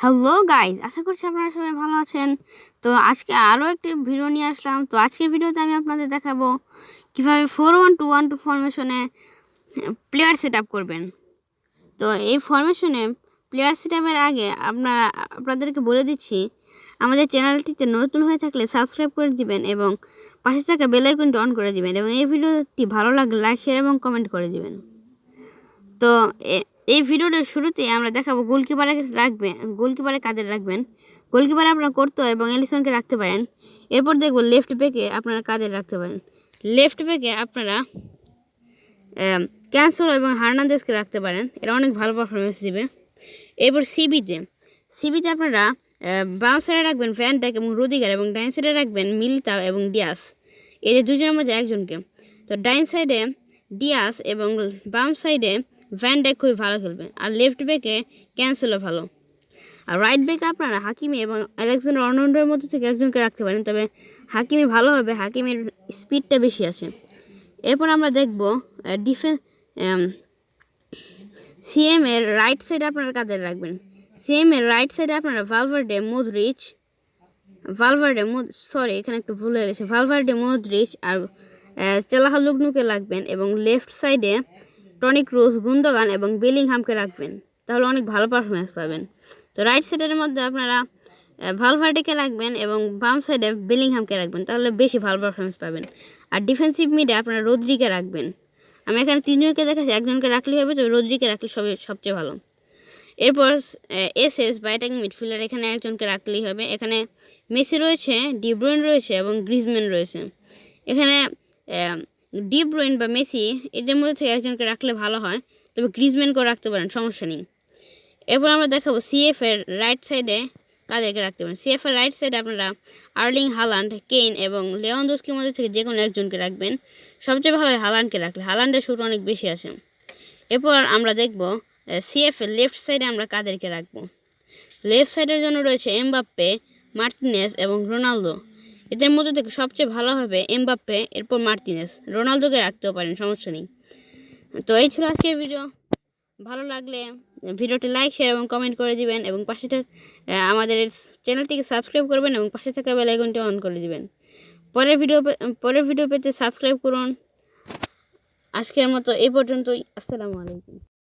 Hello guys, আশা করছি আপনারা সবাই ভালো আছেন। তো আজকে আরও একটি ভিডিও নিয়ে আসলাম। তো আজকের ভিডিওতে আমি আপনাদের দেখাবো কীভাবে 4-1-2-1-2 ফরমেশনে প্লেয়ার সেট আপ করবেন। তো এই ফরমেশনে প্লেয়ার সেট আপের আগে আপনাদেরকে বলে দিচ্ছি, আমাদের চ্যানেলটিতে নতুন হয়ে থাকলে সাবস্ক্রাইব করে দিবেন এবং পাশে থাকা বেল আইকনটি অন করে দিবেন এবং এই ভিডিওটি ভালো লাগলে লাইক, শেয়ার এবং কমেন্ট করে দিবেন। তো এই ভিডিওটার শুরুতেই আমরা দেখাবো গোলকিপারে কাদের রাখবেন। গোলকিপারে আপনারা কোর্তো এবং এলিসনকে রাখতে পারেন। এরপর দেখব লেফট ব্যাকে আপনারা কাদের রাখতে পারেন। লেফট ব্যাকে আপনারা ক্যান্সেলো এবং হার্নান্দেজকে রাখতে পারেন, এরা অনেক ভালো পারফরমেন্স দিবে। এরপর সিবিতে আপনারা বাম সাইডে রাখবেন ভ্যান ডাইক এবং রুদিগার এবং ডাইন সাইডে রাখবেন মিলিতাও এবং ডিয়াস, এদের দুজনের মধ্যে একজনকে। তো ডাইন সাইডে ডিয়াস এবং বাম সাইডে ভ্যান ডাইক খুবই ভালো খেলবে, আর লেফট ব্যাকে ক্যান্সেলো ভালো। আর রাইট ব্যাকে আপনারা হাকিমি এবং আলেকজান্ডার আর্নল্ডের মধ্যে থেকে একজনকে রাখতে পারেন, তবে হাকিমি ভালো হবে, হাকিমের স্পিডটা বেশি আছে। এরপর আমরা দেখব সিএম এর রাইট সাইডে আপনারা কাদের রাখবেন। সিএম এর রাইট সাইডে আপনারা ভালভার্ডে মদ্রিচ আর চালাহালুগনুকে রাখবেন এবং লেফট সাইডে টনি ক্রুস, গুন্দোগান এবং বেলিংহামকে রাখবেন, তাহলে অনেক ভালো পারফরমেন্স পাবেন। তো রাইট সাইডের মধ্যে আপনারা ভালভার্ডেকে রাখবেন এবং বাম সাইডে বেলিংহামকে রাখবেন, তাহলে বেশি ভালো পারফরমেন্স পাবেন। আর ডিফেন্সিভ মিডে আপনারা রদ্রিকে রাখবেন। আমি এখানে তিনজনকে দেখাচ্ছি, একজনকে রাখলেই হবে, তো রদ্রিকে রাখলে সবচেয়ে ভালো। এরপর এসএস বা অ্যাটাকিং মিডফিল্ডার, এখানে একজনকে রাখলেই হবে। এখানে মেসি রয়েছে, ডি ব্রুইন রয়েছে এবং গ্রিজম্যান রয়েছে। এখানে ডি ব্রুইন বা মেসি এদের মধ্যে থেকে একজনকে রাখলে ভালো হয়, তবে গ্রিজম্যানকেও রাখতে পারেন, সমস্যা নেই। এরপর আমরা দেখাবো সিএফ এর রাইট সাইডে কাদেরকে রাখতে পারেন। সিএফ এর রাইট সাইডে আপনারা আর্লিং হালান্ড, কেইন এবং লেভানডস্কির মধ্যে থেকে যে কোনো একজনকে রাখবেন, সবচেয়ে ভালো হয় হালান্ডকে রাখলে, হালান্ডের শুট অনেক বেশি আসে। এরপর আমরা দেখব সিএফ এর লেফট সাইডে আমরা কাদেরকে রাখবো। লেফট সাইডের জন্য রয়েছে এমবাপ্পে, মার্টিনেজ এবং রোনালদো, এদের মধ্যে থেকে সবচেয়ে ভালো হবে এমবাপ্পে, এরপর মার্টিনেজ, রোনালদোকে রাখতেও পারেন, সমস্যা নেই। তো এই ছিল আজকের ভিডিও। ভালো লাগলে ভিডিওটি লাইক, শেয়ার এবং কমেন্ট করে দিবেন এবং পাশে আমাদের চ্যানেলটিকে সাবস্ক্রাইব করবেন এবং পাশে থাকা বেল আইকনটি অন করে দিবেন। পরের ভিডিও পেতে সাবস্ক্রাইব করুন। আজকের মতো এই পর্যন্তই। আসসালামু আলাইকুম।